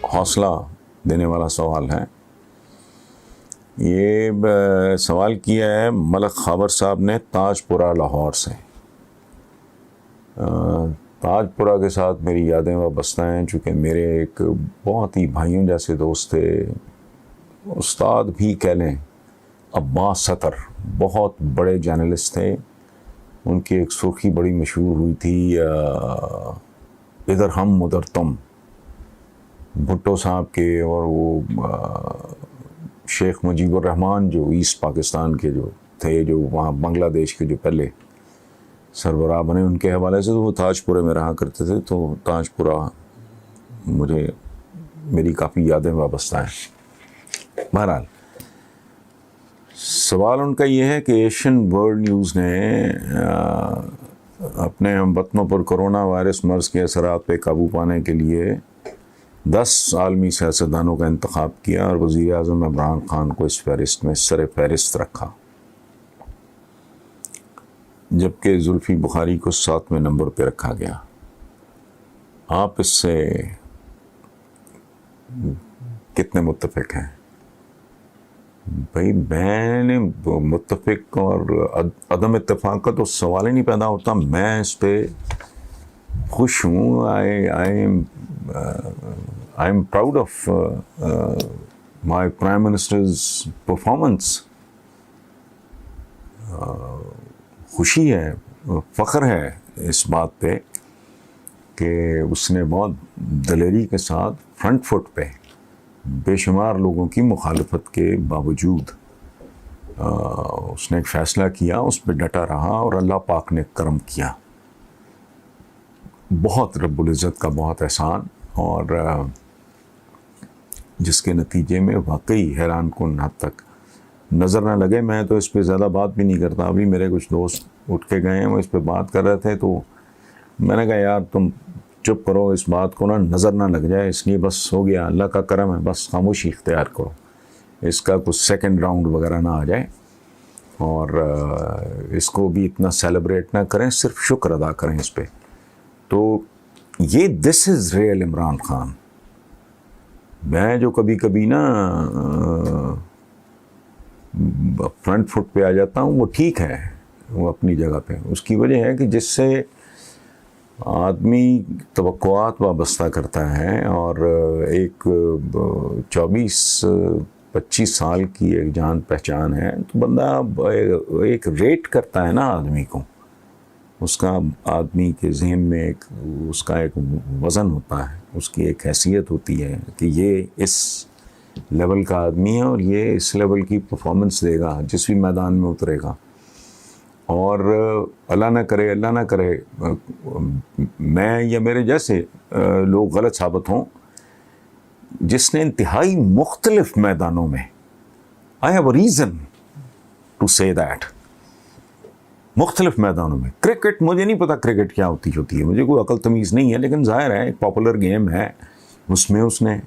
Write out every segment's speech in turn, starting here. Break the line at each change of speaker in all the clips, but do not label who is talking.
حوصلہ دینے والا سوال ہے. یہ سوال کیا ہے ملک خاور صاحب نے تاج پورہ لاہور سے. تاج پورہ کے ساتھ میری یادیں وابستہ ہیں، چونکہ میرے ایک بہت ہی بھائیوں جیسے دوست تھے، استاد بھی کہہ لیں، عباس ستر، بہت بڑے جرنلسٹ تھے. ان کی ایک سرخی بڑی مشہور ہوئی تھی، ادھر ہم ادھر تم، بھٹو صاحب کے اور وہ شیخ مجیب الرحمان جو ایسٹ پاکستان کے جو تھے، جو وہاں بنگلہ دیش کے جو پہلے سربراہ بنے، ان کے حوالے سے تو وہ تاج پورے میں رہا کرتے تھے. تو تاج پورہ مجھے میری کافی یادیں وابستہ ہیں. بہرحال سوال ان کا یہ ہے کہ ایشین ورلڈ نیوز نے اپنے ہم وطنوں پر کرونا وائرس مرض کے اثرات پہ قابو پانے کے لیے 10 عالمی سیاستدانوں کا انتخاب کیا اور وزیر اعظم عمران خان کو اس فہرست میں سر فہرست رکھا، جبکہ زلفی بخاری کو 7ویں نمبر پہ رکھا گیا. آپ اس سے کتنے متفق ہیں؟ بھائی میں نے متفق اور عدم اتفاق کا تو سوال ہی نہیں پیدا ہوتا. میں اس پہ خوش ہوں. I am proud of my prime ministers performance. خوشی ہے، فخر ہے اس بات پہ کہ اس نے بہت دلیری کے ساتھ فرنٹ فٹ پہ بے شمار لوگوں کی مخالفت کے باوجود اس نے ایک فیصلہ کیا، اس پہ ڈٹا رہا اور اللہ پاک نے کرم کیا. بہت رب العزت کا بہت احسان، اور جس کے نتیجے میں واقعی حیران کن حد تک نظر نہ لگے. میں تو اس پہ زیادہ بات بھی نہیں کرتا. ابھی میرے کچھ دوست اٹھ کے گئے ہیں، وہ اس پہ بات کر رہے تھے، تو میں نے کہا یار تم چپ کرو، اس بات کو نظر نہ لگ جائے، اس لیے بس ہو گیا، اللہ کا کرم ہے، بس خاموشی اختیار کرو، اس کا کچھ سیکنڈ راؤنڈ وغیرہ نہ آ جائے، اور اس کو بھی اتنا سیلیبریٹ نہ کریں، صرف شکر ادا کریں اس پہ. تو یہ دس از ریئل عمران خان. میں جو کبھی کبھی نا فرنٹ فٹ پہ آ جاتا ہوں، وہ ٹھیک ہے، وہ اپنی جگہ پہ. اس کی وجہ ہے کہ جس سے آدمی توقعات وابستہ کرتا ہے، اور ایک 24-25 سال کی ایک جان پہچان ہے، تو بندہ ایک ریٹ کرتا ہے نا آدمی کو. اس کا آدمی کے ذہن میں اس کا ایک وزن ہوتا ہے، اس کی ایک حیثیت ہوتی ہے کہ یہ اس لیول کا آدمی ہے اور یہ اس لیول کی پرفارمنس دے گا جس بھی میدان میں اترے گا. اور اللہ نہ کرے میں یا میرے جیسے لوگ غلط ثابت ہوں، جس نے انتہائی مختلف میدانوں میں I have a reason to say that، مختلف میدانوں میں. کرکٹ مجھے نہیں پتا کرکٹ کیا ہوتی ہے، مجھے کوئی عقل تمیز نہیں ہے، لیکن ظاہر ہے ایک پاپولر گیم ہے، اس میں اس نے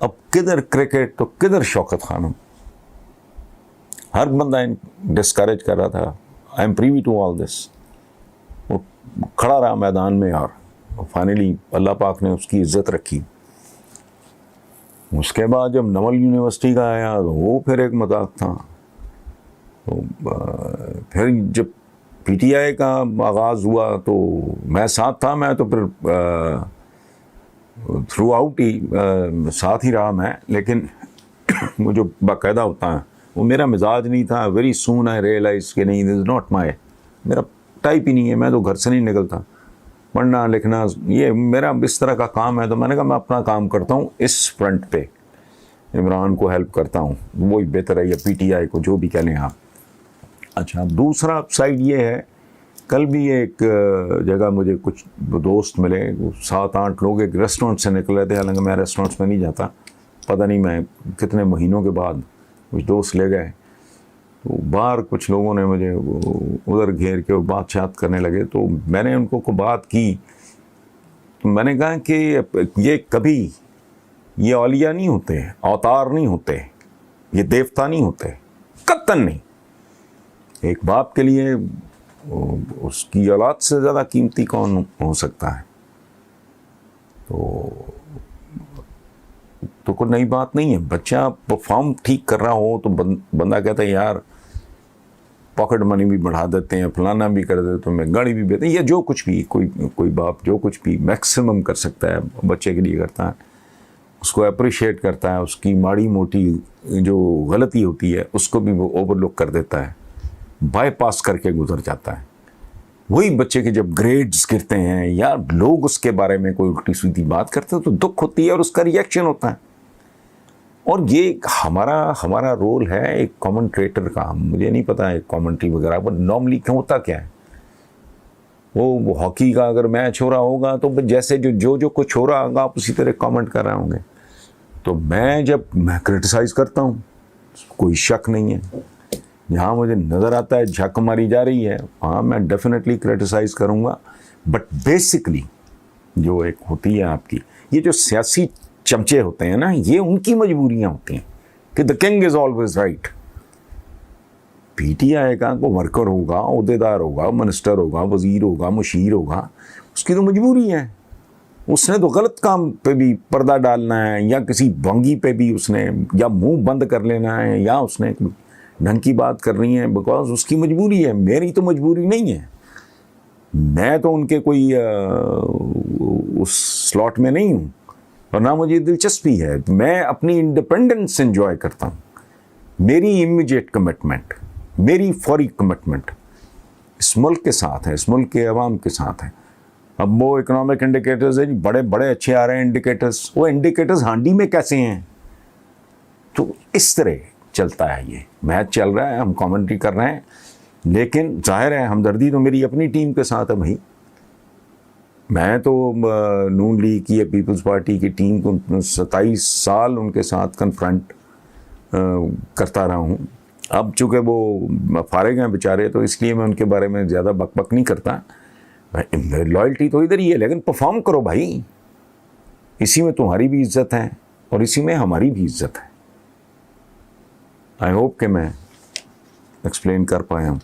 اب کدھر کرکٹ تو کدھر شوکت خانم. ہر بندہ ڈسکریج کر رہا تھا. I am privy to all this. وہ کھڑا رہا میدان میں، اور فائنلی اللہ پاک نے اس کی عزت رکھی. اس کے بعد جب نول یونیورسٹی کا آیا تو وہ پھر ایک مذاق تھا. تو پھر جب پی ٹی آئی کا آغاز ہوا تو میں ساتھ تھا. میں تو پھر تھرو آؤٹ ہی ساتھ ہی رہا میں، لیکن وہ جو باقاعدہ ہوتا ہے وہ میرا مزاج نہیں تھا. ویری سون آئی ریئلائز کہ نہیں، دس از ناٹ مائی، میرا ٹائپ ہی نہیں ہے. میں تو گھر سے نہیں نکلتا، پڑھنا لکھنا یہ میرا اس طرح کا کام ہے. تو میں نے کہا میں اپنا کام کرتا ہوں اس فرنٹ پہ، عمران کو ہیلپ کرتا ہوں، وہی بہتر ہے، یا پی ٹی آئی کو، جو بھی کہہ لیں آپ. اچھا، دوسرا سائڈ یہ ہے، کل بھی ایک جگہ مجھے کچھ دوست ملے، 7-8 لوگ ایک ریسٹورنٹ سے نکل رہے تھے. حالانکہ میں ریسٹورنٹس میں نہیں جاتا، پتہ نہیں میں کتنے مہینوں کے بعد کچھ دوست لے گئے. تو باہر کچھ لوگوں نے مجھے ادھر گھیر کے بات چیت کرنے لگے. تو میں نے ان کو بات کی، تو میں نے کہا کہ یہ کبھی یہ اولیاء نہیں ہوتے، اوتار نہیں ہوتے، یہ دیوتا نہیں ہوتے، قطعاً نہیں. ایک باپ کے لیے اس کی اولاد سے زیادہ قیمتی کون ہو سکتا ہے؟ تو تو کوئی نئی بات نہیں ہے. بچہ پرفارم ٹھیک کر رہا ہو تو بندہ کہتا ہے یار پاکٹ منی بھی بڑھا دیتے ہیں, فلانا بھی کر دیتے, تو میں گاڑی بھی دیتے ہیں, یا جو کچھ بھی کوئی باپ جو کچھ بھی میکسیمم کر سکتا ہے بچے کے لیے کرتا ہے, اس کو اپریشیٹ کرتا ہے, اس کی ماڑی موٹی جو غلطی ہوتی ہے اس کو بھی وہ اوور لک کر دیتا ہے, بائی پاس کر کے گزر جاتا ہے. وہی بچے کے جب گریڈز گرتے ہیں یا لوگ اس کے بارے میں کوئی الٹی سیدھی بات کرتے ہیں تو دکھ ہوتی ہے اور اس کا ریئیکشن ہوتا ہے. اور یہ ہمارا رول ہے ایک کامنٹریٹر کا. مجھے نہیں پتا ہے کامنٹری وغیرہ پر نارملی کیوں ہوتا کیا ہے. وہ ہاکی کا اگر میچ ہو رہا ہوگا تو جیسے جو کچھ ہو رہا ہوگا آپ اسی طرح کامنٹ کر رہے ہوں گے. تو میں کرٹیسائز کرتا ہوں, کوئی شک نہیں ہے. جہاں مجھے نظر آتا ہے جھک ماری جا رہی ہے ہاں میں ڈیفینیٹلی کرٹیسائز کروں گا. بٹ بیسکلی جو ایک ہوتی ہے آپ کی یہ جو سیاسی چمچے ہوتے ہیں نا, یہ ان کی مجبوریاں ہوتی ہیں کہ the king is always right. P T I کا کوئی ورکر ہوگا, عہدیدار ہوگا, منسٹر ہوگا, وزیر ہوگا, مشیر ہوگا, اس کی تو مجبوری ہے. اس نے تو غلط کام پہ بھی پردہ ڈالنا ہے, یا کسی بھنگی پہ بھی اس نے یا منہ بند کر لینا ہے, یا اس نے ڈھنگ کی بات کرنی ہے, بیکاز اس کی مجبوری ہے. میری تو مجبوری نہیں ہے. میں تو ان کے کوئی اس سلاٹ میں نہیں ہوں, اور نہ مجھے دلچسپی ہے. میں اپنی انڈیپینڈنس انجوائے کرتا ہوں. میری امیجیٹ کمٹمنٹ, میری فوری کمٹمنٹ اس ملک کے ساتھ ہے, اس ملک کے عوام کے ساتھ ہے. اب وہ اکنامک انڈیکیٹرز ہیں بڑے اچھے آ رہے ہیں انڈیکیٹرز, وہ انڈیکیٹرز ہانڈی میں کیسے ہیں. تو اس طرح چلتا ہے. یہ میچ چل رہا ہے, ہم کامنٹری کر رہے ہیں, لیکن ظاہر ہے ہمدردی تو میری اپنی ٹیم کے ساتھ ہے بھائی. میں تو نون لیگ کی یا پیپلز پارٹی کی ٹیم کو 27 سال ان کے ساتھ کنفرنٹ کرتا رہا ہوں. اب چونکہ وہ فارغ ہیں بیچارے تو اس لیے میں ان کے بارے میں زیادہ بک بک نہیں کرتا. لائلٹی تو ادھر ہی ہے, لیکن پرفارم کرو بھائی. اسی میں تمہاری بھی عزت ہے اور اسی میں ہماری بھی عزت ہے. آئی ہوپ کہ میں ایکسپلین کر پایا ہوں.